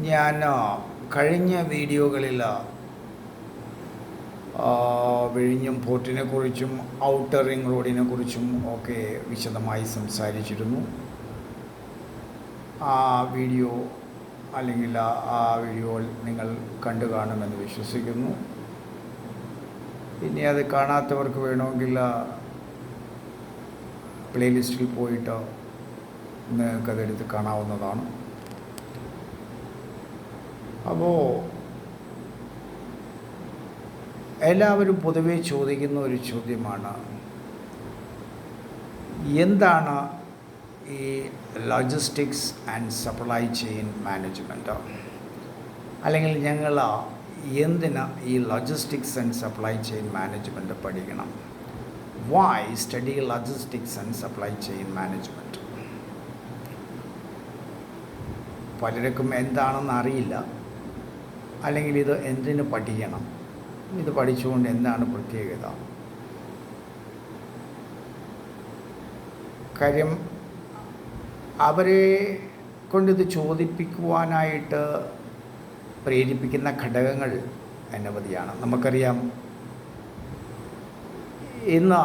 ഞാൻ കഴിഞ്ഞ വീഡിയോകളിൽ വിഴിഞ്ഞം പോർട്ടിനെക്കുറിച്ചും ഔട്ടർ റിംഗ് റോഡിനെക്കുറിച്ചും ഒക്കെ വിശദമായി സംസാരിച്ചിരുന്നു. ആ വീഡിയോ അല്ലെങ്കിൽ ആ വീഡിയോകൾ നിങ്ങൾ കണ്ടു കാണുമെന്ന് വിശ്വസിക്കുന്നു. ഇനി അത് കാണാത്തവർക്ക് വേണമെങ്കിൽ പ്ലേലിസ്റ്റിൽ പോയിട്ട് നിങ്ങൾക്കതെടുത്ത് കാണാവുന്നതാണ്. അപ്പോൾ എല്ലാവരും പൊതുവെ ചോദിക്കുന്ന ഒരു ചോദ്യമാണ്, എന്താണ് ഈ logistics and supply chain management, അല്ലെങ്കിൽ ഞങ്ങൾ എന്തിന് ഈ logistics and supply chain management പഠിക്കണം? Why study logistics and supply chain management? പലർക്കും എന്താണെന്ന് അറിയില്ല, അല്ലെങ്കിൽ ഇത് എന്തിനു പഠിക്കണം, ഇത് പഠിച്ചുകൊണ്ട് എന്താണ് പ്രത്യേകത? കാര്യം അവരെ കൊണ്ടിത് ചോദിപ്പിക്കുവാനായിട്ട് പ്രേരിപ്പിക്കുന്ന ഘടകങ്ങൾ അനവധിയാണ്. നമുക്കറിയാം, ഇന്ന്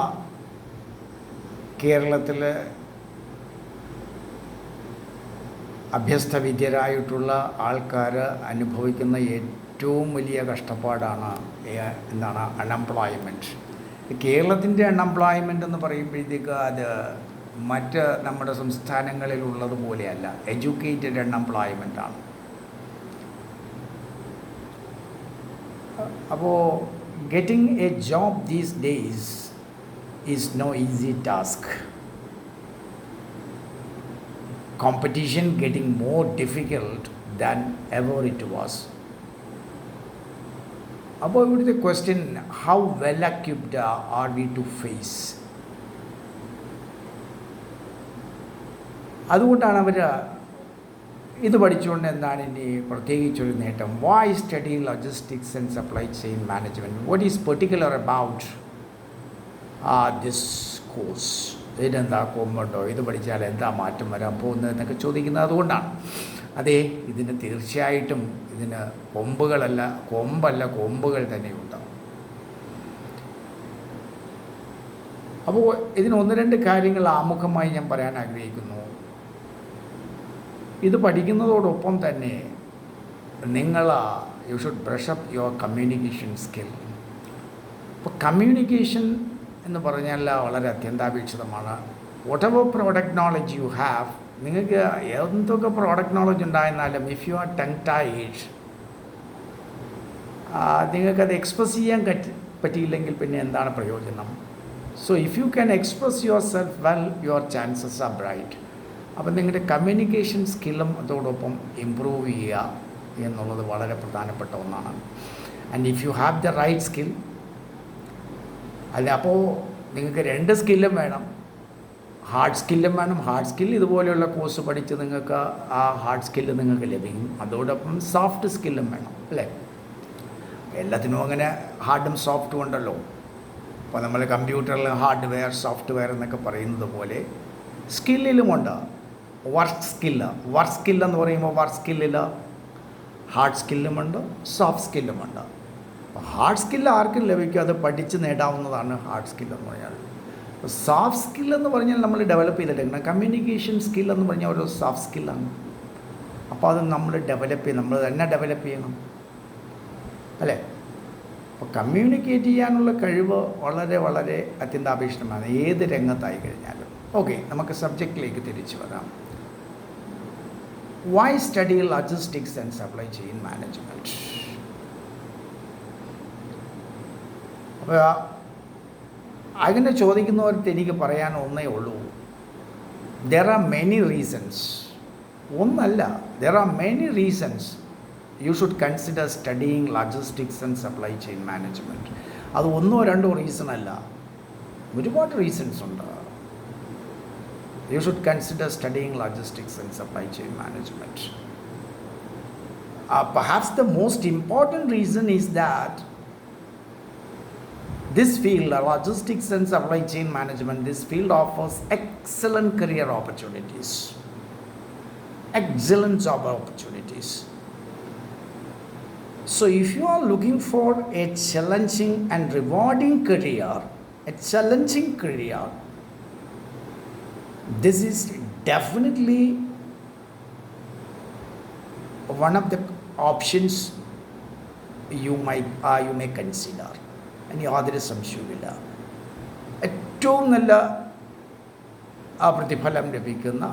കേരളത്തിൽ അഭ്യസ്തവിദ്യരായിട്ടുള്ള ആൾക്കാർ അനുഭവിക്കുന്ന ഏറ്റവും വലിയ കഷ്ടപ്പാടാണ് അൺഎംപ്ലോയ്മെൻറ്റ്. കേരളത്തിൻ്റെ അൺഎംപ്ലോയ്മെൻ്റ് എന്ന് പറയുമ്പോഴത്തേക്ക് അത് മറ്റ് നമ്മുടെ സംസ്ഥാനങ്ങളിലുള്ളതുപോലെയല്ല, എഡ്യൂക്കേറ്റഡ് അൺഎംപ്ലോയ്മെൻ്റാണ്. അപ്പോൾ getting a job these days is no easy task. Competition getting more difficult than ever it was. About the question, how well equipped are we to face? അതുകൊണ്ടാണ് അവർ ഇത് പഠിച്ചുകൊണ്ട് എന്താണ് ഇനി പ്രത്യേകിച്ചൊരു നേട്ടം? Why study logistics and supply chain management? What is particular about this course? ഇതിനെന്താ കൊമ്പുണ്ടോ? ഇത് പഠിച്ചാൽ എന്താ മാറ്റം വരാൻ പോകുന്നത് എന്നൊക്കെ ചോദിക്കുന്നത് അതുകൊണ്ടാണ്. അതെ, ഇതിന് തീർച്ചയായിട്ടും ഇതിന് കൊമ്പുകൾ തന്നെയുണ്ടാവും. അപ്പോൾ ഇതിന് ഒന്ന് രണ്ട് കാര്യങ്ങൾ ആമുഖമായി ഞാൻ പറയാൻ ആഗ്രഹിക്കുന്നു. ഇത് പഠിക്കുന്നതോടൊപ്പം തന്നെ നിങ്ങൾ you should brush up your communication skill. അപ്പോൾ കമ്മ്യൂണിക്കേഷൻ എന്ന് പറഞ്ഞാൽ വളരെ അത്യന്താപേക്ഷിതമാണ്. Whatever product knowledge you have, നിങ്ങൾക്ക് എന്തൊക്കെ പ്രോഡക്റ്റ് നോളജ് ഉണ്ടായിരുന്നാലും if you are tongue tied, നിങ്ങൾക്കത് എക്സ്പ്രസ് ചെയ്യാൻ പറ്റിയില്ലെങ്കിൽ പിന്നെ എന്താണ് പ്രയോജനം? So if you can express yourself well, your chances are bright. അപ്പം നിങ്ങളുടെ കമ്മ്യൂണിക്കേഷൻ സ്കില്ലും അതോടൊപ്പം ഇമ്പ്രൂവ് ചെയ്യുക എന്നുള്ളത് വളരെ പ്രധാനപ്പെട്ട ഒന്നാണ്. And if you have the right skill, അല്ല, അപ്പോൾ നിങ്ങൾക്ക് രണ്ട് സ്കില്ലും വേണം. ഹാർഡ് സ്കില്ലും വേണം. ഹാർഡ് സ്കിൽ ഇതുപോലെയുള്ള കോഴ്സ് പഠിച്ച് നിങ്ങൾക്ക് ആ ഹാർഡ് സ്കില്ല് നിങ്ങൾക്ക് ലഭിക്കും. അതോടൊപ്പം സോഫ്റ്റ് സ്കില്ലും വേണം, അല്ലേ? എല്ലാത്തിനും അങ്ങനെ ഹാർഡും സോഫ്റ്റും ഉണ്ടല്ലോ. അപ്പോൾ നമ്മൾ കമ്പ്യൂട്ടറിൽ ഹാർഡ്വെയർ സോഫ്റ്റ്വെയർ എന്നൊക്കെ പറയുന്നത് പോലെ സ്കില്ലിലുമുണ്ട്. വർക്ക് സ്കില്ലെന്ന് പറയുമ്പോൾ വർക്ക് സ്കില്ലിൽ ഹാർഡ് സ്കില്ലുമുണ്ട്, സോഫ്റ്റ് സ്കില്ലുമുണ്ട്. അപ്പോൾ ഹാർഡ് സ്കില്ല് ആർക്കും ലഭിക്കും, അത് പഠിച്ച് നേടാവുന്നതാണ് ഹാർഡ് സ്കില്ലെന്ന് പറഞ്ഞാൽ. സോഫ്റ്റ് സ്കില്ലെന്ന് പറഞ്ഞാൽ നമ്മൾ ഡെവലപ്പ് ചെയ്തിട്ടുണ്ട്. കമ്മ്യൂണിക്കേഷൻ സ്കില്ലെന്ന് പറഞ്ഞാൽ ഒരു സോഫ്റ്റ് സ്കില്ലാണ്. അപ്പോൾ അത് നമ്മൾ തന്നെ ഡെവലപ്പ് ചെയ്യണം, അല്ലേ? അപ്പോൾ കമ്മ്യൂണിക്കേറ്റ് ചെയ്യാനുള്ള കഴിവ് വളരെ വളരെ അത്യന്താപേക്ഷിതമാണ് ഏത് രംഗത്തായി കഴിഞ്ഞാലും. ഓക്കെ, നമുക്ക് സബ്ജക്റ്റിലേക്ക് തിരിച്ചു വരാം. Why study logistics and supply chain management? അപ്പോൾ അങ്ങനെ ചോദിക്കുന്നവർക്ക് എനിക്ക് പറയാൻ ഒന്നേ ഉള്ളൂ, ദർ ആർ മെനി റീസൺസ്. ഒന്നല്ല, there are many reasons you should consider studying logistics and supply chain management. അത് ഒന്നോ രണ്ടോ റീസൺ അല്ല, ഒരുപാട് റീസൺസ് ഉണ്ട്. You should consider studying logistics and supply chain management. Perhaps the most important reason is that this field, logistics and supply chain management, this field offers excellent career opportunities, excellent job opportunities. So if you are looking for a challenging and rewarding career, this is definitely one of the options you may consider. ഇനി യാതൊരു സംശയവുമില്ല. ഏറ്റവും നല്ല പ്രതിഫലം ലഭിക്കുന്ന,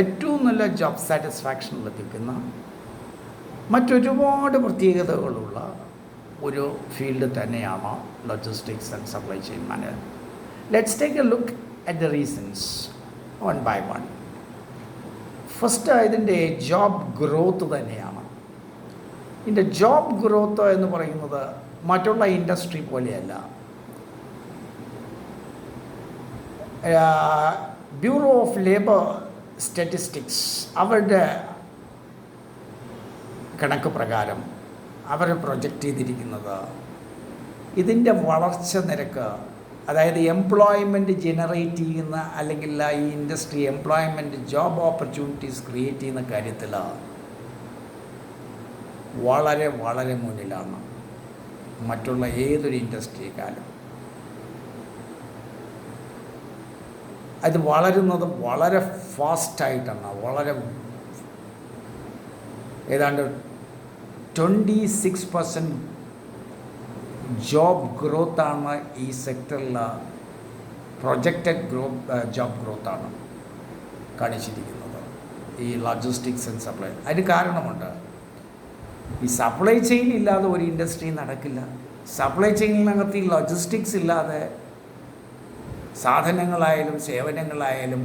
ഏറ്റവും നല്ല job satisfaction ലഭിക്കുന്ന, മറ്റൊരുപാട് പ്രത്യേകതകളുള്ള ഒരു ഫീൽഡ് തന്നെയാണ് logistics and supply chain management. Let's take a look at the reasons one by one. First ഇതിൻ്റെ ജോബ് ഗ്രോത്ത് തന്നെയാണ്. ഇതിൻ്റെ ജോബ് ഗ്രോത്ത് എന്ന് പറയുന്നത് മറ്റുള്ള ഇൻഡസ്ട്രി പോലെയല്ല. ബ്യൂറോ ഓഫ് ലേബർ സ്റ്റാറ്റിസ്റ്റിക്സ് അവരുടെ കണക്ക് പ്രകാരം അവർ പ്രൊജക്റ്റ് ചെയ്തിരിക്കുന്നത് ഇതിൻ്റെ വളർച്ച നിരക്ക്, അതായത് എംപ്ലോയ്മെൻറ്റ് ജനറേറ്റ് ചെയ്യുന്ന അല്ലെങ്കിൽ ഈ industry employment job opportunities create ചെയ്യുന്ന കാര്യത്തിൽ വളരെ വളരെ മുന്നിലാണ് മറ്റുള്ള ഏതൊരു ഇൻഡസ്ട്രിയെക്കാളും. അത് വളരുന്നത് വളരെ ഫാസ്റ്റായിട്ടാണ്. ഏതാണ്ട് 26% ജോബ് ഗ്രോത്താണ് ഈ സെക്ടറിൽ, പ്രൊജക്റ്റഡ് ജോബ് ഗ്രോത്താണ് കാണിച്ചിരിക്കുന്നത് ഈ ലോജിസ്റ്റിക്സ് ആൻഡ് സപ്ലൈ. അതിന് കാരണമുണ്ട്. ഈ സപ്ലൈ ചെയിൻ ഇല്ലാതെ ഒരു ഇൻഡസ്ട്രി നടക്കില്ല. സപ്ലൈ ചെയിനിനകത്ത് ഈ ലോജിസ്റ്റിക്സ് ഇല്ലാതെ സാധനങ്ങളായാലും സേവനങ്ങളായാലും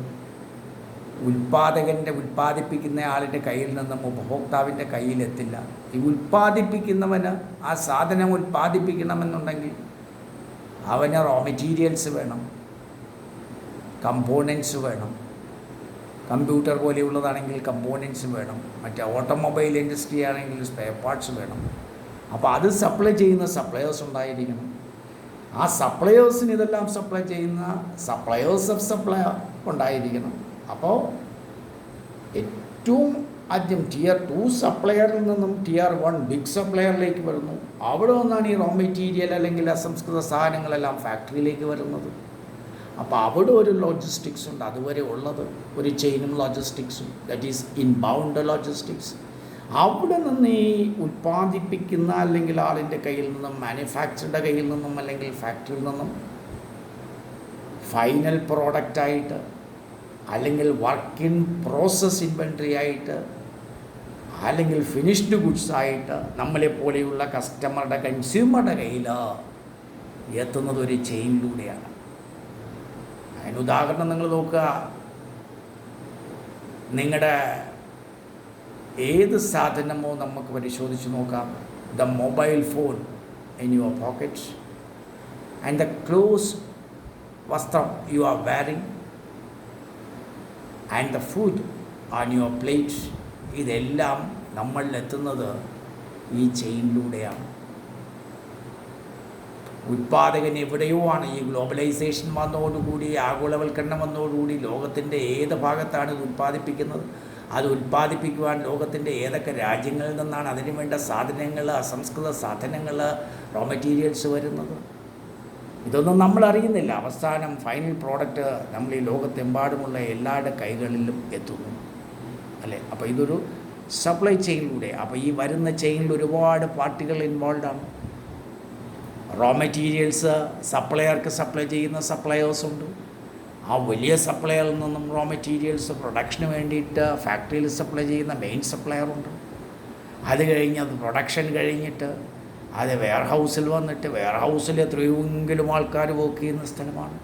ഉൽപ്പാദിപ്പിക്കുന്ന ആളിൻ്റെ കയ്യിൽ നിന്നും ഉപഭോക്താവിൻ്റെ കയ്യിലെത്തില്ല. ഈ ഉൽപ്പാദിപ്പിക്കുന്നവന് ആ സാധനം ഉൽപ്പാദിപ്പിക്കണമെന്നുണ്ടെങ്കിൽ അവന് റോ മെറ്റീരിയൽസ് വേണം, കമ്പോണൻസ് വേണം. കമ്പ്യൂട്ടർ പോലെയുള്ളതാണെങ്കിൽ കമ്പോണൻസ് വേണം. മറ്റേ ഓട്ടോമൊബൈൽ ഇൻഡസ്ട്രി ആണെങ്കിൽ സ്പെയർ പാർട്സ് വേണം. അപ്പോൾ അത് സപ്ലൈ ചെയ്യുന്ന സപ്ലയേഴ്സ് ഉണ്ടായിരിക്കണം. ആ സപ്ലയേഴ്സിന് ഇതെല്ലാം സപ്ലൈ ചെയ്യുന്ന സപ്ലയേഴ്സ് ഓഫ് സപ്ലൈ ഉണ്ടായിരിക്കണം. അപ്പോൾ ഏറ്റവും ആദ്യം Tier 2 സപ്ലയറിൽ നിന്നും Tier 1 ബിഗ് സപ്ലയറിലേക്ക് വരുന്നു. അവിടെ നിന്നാണ് ഈ റോ മെറ്റീരിയൽ അല്ലെങ്കിൽ അസംസ്കൃത സാധനങ്ങളെല്ലാം ഫാക്ടറിയിലേക്ക് വരുന്നത്. അപ്പോൾ അവിടെ ഒരു ലോജിസ്റ്റിക്സ് ഉണ്ട്. അതുവരെ ഉള്ളത് ഒരു ചെയിനും ലോജിസ്റ്റിക്സും, ദാറ്റ് ഈസ് ഇൻബൗണ്ട് ലോജിസ്റ്റിക്സ്. അവിടെ നിന്ന് ഈ ഉൽപ്പാദിപ്പിക്കുന്ന അല്ലെങ്കിൽ ആളിൻ്റെ കയ്യിൽ നിന്നും, മാനുഫാക്ചറുടെ കയ്യിൽ നിന്നും അല്ലെങ്കിൽ ഫാക്ടറിയിൽ നിന്നും ഫൈനൽ പ്രോഡക്റ്റായിട്ട് അല്ലെങ്കിൽ വർക്ക് ഇൻ പ്രോസസ് ഇൻവെൻട്രി ആയിട്ട് അല്ലെങ്കിൽ ഫിനിഷ്ഡ് ഗുഡ്സ് ആയിട്ട് നമ്മളെപ്പോലെയുള്ള കസ്റ്റമറുടെ, കൺസ്യൂമറുടെ കയ്യിൽ എത്തുന്നത് ഒരു ചെയിനിലൂടെയാണ്. അതിന് ഉദാഹരണം നിങ്ങൾ നോക്കുക. നിങ്ങളുടെ ഏത് സാധനമോ നമുക്ക് പരിശോധിച്ച് നോക്കാം. The mobile phone in your pocket and the clothes വസ്ത്രം you are wearing and the food on your plate, ഇതെല്ലാം നമ്മളിലെത്തുന്നത് ഈ ചെയിനിലൂടെയാണ്. ഉൽപ്പാദകൻ എവിടെയോ ആണ്. ഈ ഗ്ലോബലൈസേഷൻ വന്നതോടുകൂടി, ആഗോളവൽക്കരണം വന്നതോടുകൂടി ലോകത്തിൻ്റെ ഏത് ഭാഗത്താണ് ഇത് ഉൽപ്പാദിപ്പിക്കുന്നത്, അത് ഉൽപ്പാദിപ്പിക്കുവാൻ ലോകത്തിൻ്റെ ഏതൊക്കെ രാജ്യങ്ങളിൽ നിന്നാണ് അതിന് വേണ്ട സാധനങ്ങൾ, അസംസ്കൃത സാധനങ്ങൾ, റോ മെറ്റീരിയൽസ് വരുന്നത്, ഇതൊന്നും നമ്മൾ അറിയുന്നില്ല. അവസാനം ഫൈനൽ പ്രോഡക്റ്റ് നമ്മൾ ഈ ലോകത്തെമ്പാടുമുള്ള എല്ലാവരുടെ കൈകളിലും എത്തുന്നു, അല്ലേ? അപ്പോൾ ഇതൊരു സപ്ലൈ ചെയിനിലൂടെ. അപ്പോൾ ഈ വരുന്ന ചെയിനിൽ ഒരുപാട് പാർട്ടികൾ ഇൻവോൾവാണ്. റോ മെറ്റീരിയൽസ് സപ്ലയർക്ക് സപ്ലൈ ചെയ്യുന്ന സപ്ലയേഴ്സുണ്ട്. ആ വലിയ സപ്ലയറിൽ നിന്നും റോ മെറ്റീരിയൽസ് പ്രൊഡക്ഷന് വേണ്ടിയിട്ട് ഫാക്ടറിയിൽ സപ്ലൈ ചെയ്യുന്ന മെയിൻ സപ്ലയറുണ്ട്. അത് കഴിഞ്ഞ് അത് പ്രൊഡക്ഷൻ കഴിഞ്ഞിട്ട് അത് വെയർ ഹൗസിൽ വന്നിട്ട്, വെയർ ഹൗസിൽ എത്രയെങ്കിലും ആൾക്കാർ വർക്ക് ചെയ്യുന്ന സ്ഥലമാണ്.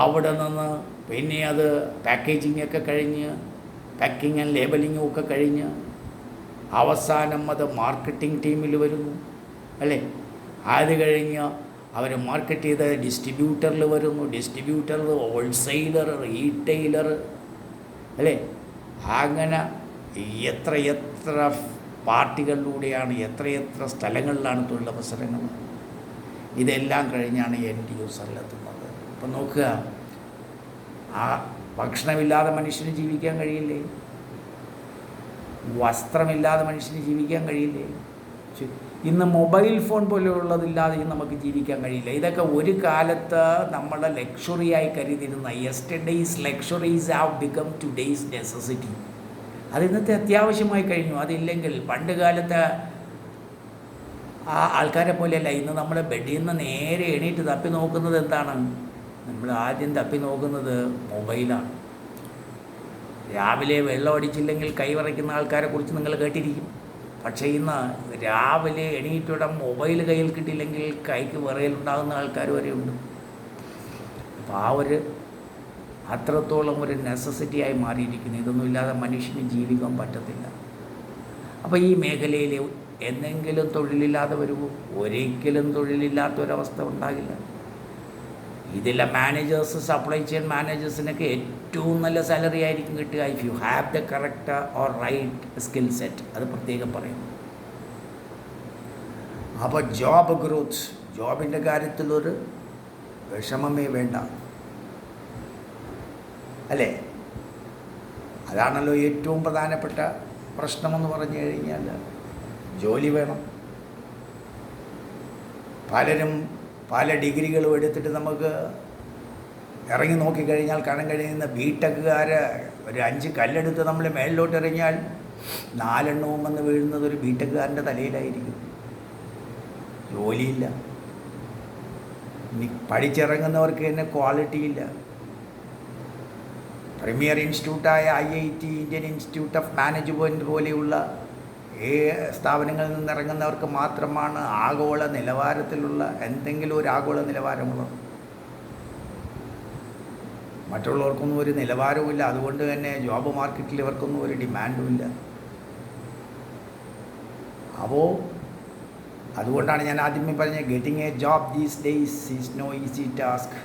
അവിടെ നിന്ന് പിന്നെ അത് പാക്കേജിങ്ങൊക്കെ കഴിഞ്ഞ്, പാക്കിങ് ആൻഡ് ലേബലിങ്ങും ഒക്കെ കഴിഞ്ഞ് അവസാനം അത് മാർക്കറ്റിംഗ് ടീമിൽ വരുന്നു, അല്ലേ? അത് കഴിഞ്ഞ് അവർ മാർക്കറ്റ് ചെയ്ത് ഡിസ്ട്രിബ്യൂട്ടറിൽ വരുന്നു. ഡിസ്ട്രിബ്യൂട്ടർ, ഹോൾസെയിലർ, റീറ്റെയിലർ, അല്ലേ? അങ്ങനെ എത്ര പാർട്ടികളിലൂടെയാണ്, എത്ര സ്ഥലങ്ങളിലാണ് തൊഴിലവസരങ്ങൾ. ഇതെല്ലാം കഴിഞ്ഞാണ് എൻഡ് യൂസറിലെത്തുന്നത്. അപ്പം നോക്കുക, ആ ഭക്ഷണമില്ലാതെ മനുഷ്യന് ജീവിക്കാൻ കഴിയില്ലേ? വസ്ത്രമില്ലാതെ മനുഷ്യന് ജീവിക്കാൻ കഴിയില്ലേ? ഇന്ന് മൊബൈൽ ഫോൺ പോലെയുള്ളതില്ലാതെ നമുക്ക് ജീവിക്കാൻ കഴിയില്ല. ഇതൊക്കെ ഒരു കാലത്ത് നമ്മളെ ലക്ഷറിയായി കരുതിയിരുന്ന yesterday's luxuries have become today's necessity. അത് ഇന്നത്തെ അത്യാവശ്യമായി കഴിഞ്ഞു. അതില്ലെങ്കിൽ പണ്ട് കാലത്ത് ആ ആൾക്കാരെ പോലെയല്ല. ഇന്ന് നമ്മൾ ബെഡിൽ നിന്ന് നേരെ എണീറ്റ് തപ്പി നോക്കുന്നത് എന്താണ്? നമ്മൾ ആദ്യം തപ്പി നോക്കുന്നത് മൊബൈലാണ്. രാവിലെ വെള്ളം അടിച്ചില്ലെങ്കിൽ കൈവറയ്ക്കുന്ന ആൾക്കാരെ കുറിച്ച് നിങ്ങൾ കേട്ടിരിക്കും. പക്ഷേ ഇന്ന് രാവിലെ എണീറ്റുടൻ മൊബൈൽ കയ്യിൽ കിട്ടിയില്ലെങ്കിൽ കൈക്ക് വിറയലുണ്ടാകുന്ന ആൾക്കാർ വരെ ഉണ്ട്. അപ്പോൾ ആ ഒരു അത്രത്തോളം ഒരു നെസസിറ്റിയായി മാറിയിരിക്കുന്നു. ഇതൊന്നും ഇല്ലാതെ മനുഷ്യന് ജീവിക്കാൻ പറ്റത്തില്ല. അപ്പോൾ ഈ മേഖലയിൽ എന്തെങ്കിലും തൊഴിലില്ലാതെ വരുമോ? ഒരിക്കലും തൊഴിലില്ലാത്തൊരവസ്ഥ ഉണ്ടാകില്ല. ഇതിലെ മാനേജേഴ്സ്, സപ്ലൈ ചെയിൻ മാനേജേഴ്സിനൊക്കെ ഏറ്റവും നല്ല സാലറി ആയിരിക്കും കിട്ടുക if you have the correct or right skill set. അത് പ്രത്യേകം പറയും. അപ്പോൾ ജോബ് ഗ്രോത്ത്, ജോബിൻ്റെ കാര്യത്തിലൊരു വിഷമമേ വേണ്ട, അല്ലേ? അതാണല്ലോ ഏറ്റവും പ്രധാനപ്പെട്ട പ്രശ്നമെന്ന് പറഞ്ഞു കഴിഞ്ഞാൽ ജോലി വേണം. പലരും പല ഡിഗ്രികളും എടുത്തിട്ട് നമുക്ക് ഇറങ്ങി നോക്കിക്കഴിഞ്ഞാൽ കാണാൻ കഴിയുന്ന ബിടെക്കുകാർ ഒരു 5 കല്ലെടുത്ത് നമ്മൾ മേളിലോട്ട് എറിഞ്ഞാൽ 4 എണ്ണവും വന്ന് വീഴുന്നത് ഒരു ബിടെക്കുകാരൻ്റെ തലയിലായിരിക്കും. ജോലിയില്ല. ഇനി പഠിച്ചിറങ്ങുന്നവർക്ക് തന്നെ ക്വാളിറ്റി ഇല്ല. പ്രീമിയർ ഇൻസ്റ്റിറ്റ്യൂട്ടായ IIT, Indian Institute of Management പോലെയുള്ള സ്ഥാപനങ്ങളിൽ നിന്നിറങ്ങുന്നവർക്ക് മാത്രമാണ് ആഗോള നിലവാരത്തിലുള്ള എന്തെങ്കിലും ഒരു ആഗോള നിലവാരമുള്ളത്. മറ്റുള്ളവർക്കൊന്നും ഒരു നിലവാരവുമില്ല. അതുകൊണ്ട് തന്നെ ജോബ് മാർക്കറ്റിൽ ഇവർക്കൊന്നും ഒരു ഡിമാൻഡും ഇല്ല. അപ്പോൾ അതുകൊണ്ടാണ് ഞാൻ ആദ്യമേ പറഞ്ഞത്, getting a job these days is no easy task.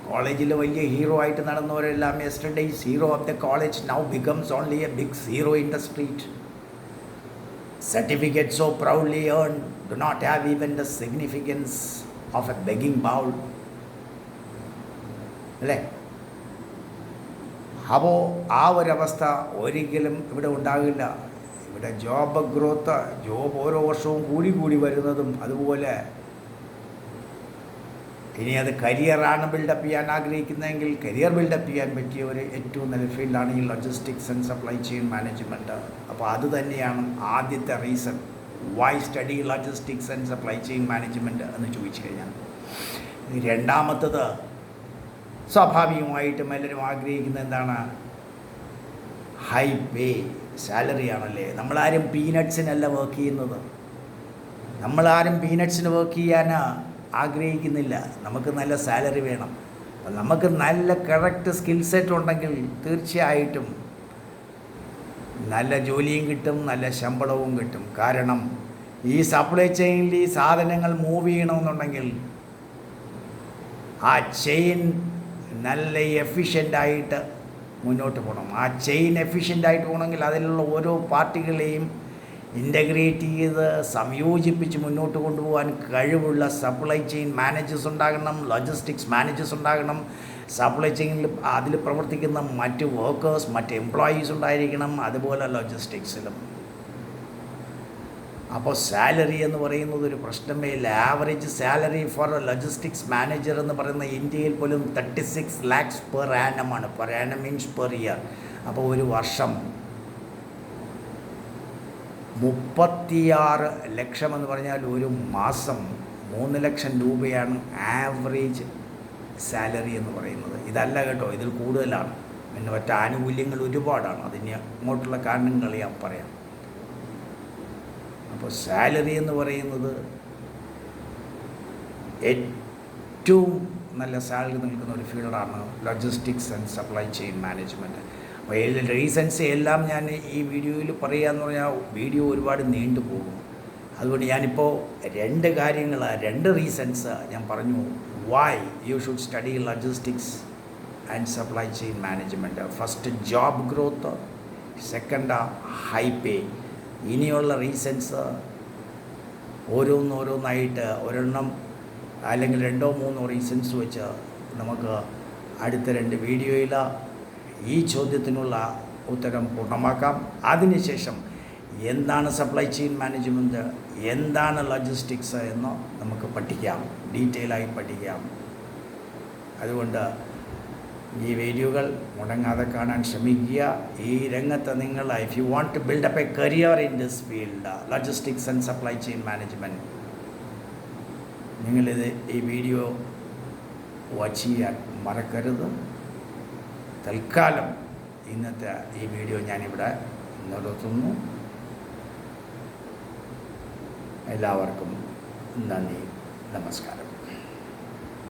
കോളേജിൽ വലിയ ഹീറോ ആയിട്ട് നടന്നവരെല്ലാം yesterday's hero of the college now becomes only a big zero in the street. Certificates so proudly earned do not have even the significance of a begging bowl. അല്ലേ? അപ്പോൾ ആ ഒരവസ്ഥ ഒരിക്കലും ഇവിടെ ഉണ്ടാകില്ല. ഇവിടെ ജോബ് ഗ്രോത്ത്, ജോബ് ഓരോ വർഷവും കൂടി വരുന്നതും, അതുപോലെ ഇനി അത് കരിയറാണ് ബിൽഡപ്പ് ചെയ്യാൻ ആഗ്രഹിക്കുന്നതെങ്കിൽ കരിയർ ബിൽഡപ്പ് ചെയ്യാൻ പറ്റിയ ഒരു ഏറ്റവും നല്ല ഫീൽഡാണ് ഈ logistics and supply chain management. അപ്പോൾ അത് തന്നെയാണ് ആദ്യത്തെ reason why study logistics and supply chain management എന്ന് ചോദിച്ചു കഴിഞ്ഞാൽ. രണ്ടാമത്തത്, സ്വാഭാവികമായിട്ടും എല്ലാവരും ആഗ്രഹിക്കുന്നത് എന്താണ്? ഹൈ പേ സാലറിയാണല്ലേ. നമ്മളാരും പീനട്സിനല്ല വർക്ക് ചെയ്യുന്നത്. നമ്മളാരും പീനട്സിന് വർക്ക് ചെയ്യാൻ ആഗ്രഹിക്കുന്നില്ല. നമുക്ക് നല്ല സാലറി വേണം. അപ്പം നമുക്ക് നല്ല കറക്റ്റ് സ്കിൽ സെറ്റ് ഉണ്ടെങ്കിൽ തീർച്ചയായിട്ടും നല്ല ജോലിയും കിട്ടും, നല്ല ശമ്പളവും കിട്ടും. കാരണം ഈ സപ്ലൈ ചെയിനിൽ ഈ സാധനങ്ങൾ മൂവ് ചെയ്യണമെന്നുണ്ടെങ്കിൽ ആ ചെയിൻ നല്ല എഫിഷ്യൻ്റായിട്ട് മുന്നോട്ട് പോകണം. ആ ചെയിൻ എഫിഷ്യൻ്റായിട്ട് പോകണമെങ്കിൽ അതിലുള്ള ഓരോ പാർട്ടികളെയും ഇൻ്റഗ്രേറ്റ് ചെയ്ത് സംയോജിപ്പിച്ച് മുന്നോട്ട് കൊണ്ടുപോകാൻ കഴിവുള്ള സപ്ലൈ ചെയിൻ മാനേജേഴ്സ് ഉണ്ടാകണം, ലോജിസ്റ്റിക്സ് മാനേജേഴ്സ് ഉണ്ടാകണം. സപ്ലൈ ചെയിനിൽ അതിൽ പ്രവർത്തിക്കുന്ന മറ്റ് വർക്കേഴ്സ്, മറ്റ് എംപ്ലോയീസ് ഉണ്ടായിരിക്കണം. അതുപോലെ ലോജിസ്റ്റിക്സിലും. അപ്പോൾ സാലറി എന്ന് പറയുന്നത് ഒരു പ്രശ്നമേ ഇല്ല. Average salary for a logistics manager എന്ന് പറയുന്ന ഇന്ത്യയിൽ പോലും 36 lakhs പെർ ആനമാണ്. Per annum means per year. അപ്പോൾ ഒരു വർഷം 36 ലക്ഷം എന്ന് പറഞ്ഞാൽ ഒരു മാസം 3 ലക്ഷം രൂപയാണ് ആവറേജ് സാലറി എന്ന് പറയുന്നത്. ഇതല്ല കേട്ടോ, ഇതിൽ കൂടുതലാണ്. പിന്നെ മറ്റ് ആനുകൂല്യങ്ങൾ ഒരുപാടാണ്. അതിന് അങ്ങോട്ടുള്ള കാരണങ്ങൾ ഞാൻ പറയാം. അപ്പോൾ സാലറി എന്ന് പറയുന്നത് ഏറ്റവും നല്ല സാലറി നൽകുന്ന ഒരു ഫീൽഡാണ് logistics and supply chain management. അപ്പോൾ റീസൺസ് എല്ലാം ഞാൻ ഈ വീഡിയോയിൽ പറയുകയെന്ന് പറഞ്ഞാൽ വീഡിയോ ഒരുപാട് നീണ്ടു പോകും. അതുകൊണ്ട് ഞാനിപ്പോൾ 2 കാര്യങ്ങൾ, 2 റീസൺസ് ഞാൻ പറഞ്ഞു why you should study logistics and supply chain management. First job growth, second high pay. ഇനിയുള്ള റീസൺസ് ഓരോന്നായിട്ട് ഒരെണ്ണം അല്ലെങ്കിൽ 2-3 റീസൺസ് വെച്ച് നമുക്ക് അടുത്ത 2 വീഡിയോയിൽ ഈ ചോദ്യത്തിനുള്ള ഉത്തരം പൂർണ്ണമാക്കാം. അതിനുശേഷം എന്താണ് സപ്ലൈ ചെയിൻ മാനേജ്മെൻറ്റ്, എന്താണ് ലോജിസ്റ്റിക്സ് എന്ന് നമുക്ക് പഠിക്കാം, ഡീറ്റെയിലായി പഠിക്കാം. അതുകൊണ്ട് ഈ വീഡിയോകൾ മുടങ്ങാതെ കാണാൻ ശ്രമിക്കുക. ഈ രംഗത്ത് നിങ്ങൾ if you want to build up a career in this field logistics and supply chain management, നിങ്ങളിത് ഈ വീഡിയോ വാച്ച് ചെയ്യാൻ മറക്കരുത്. തൽക്കാലം ഇന്നത്തെ ഈ വീഡിയോ ഞാനിവിടെ നിർത്തുന്നു. എല്ലാവർക്കും നന്ദി, നമസ്കാരം.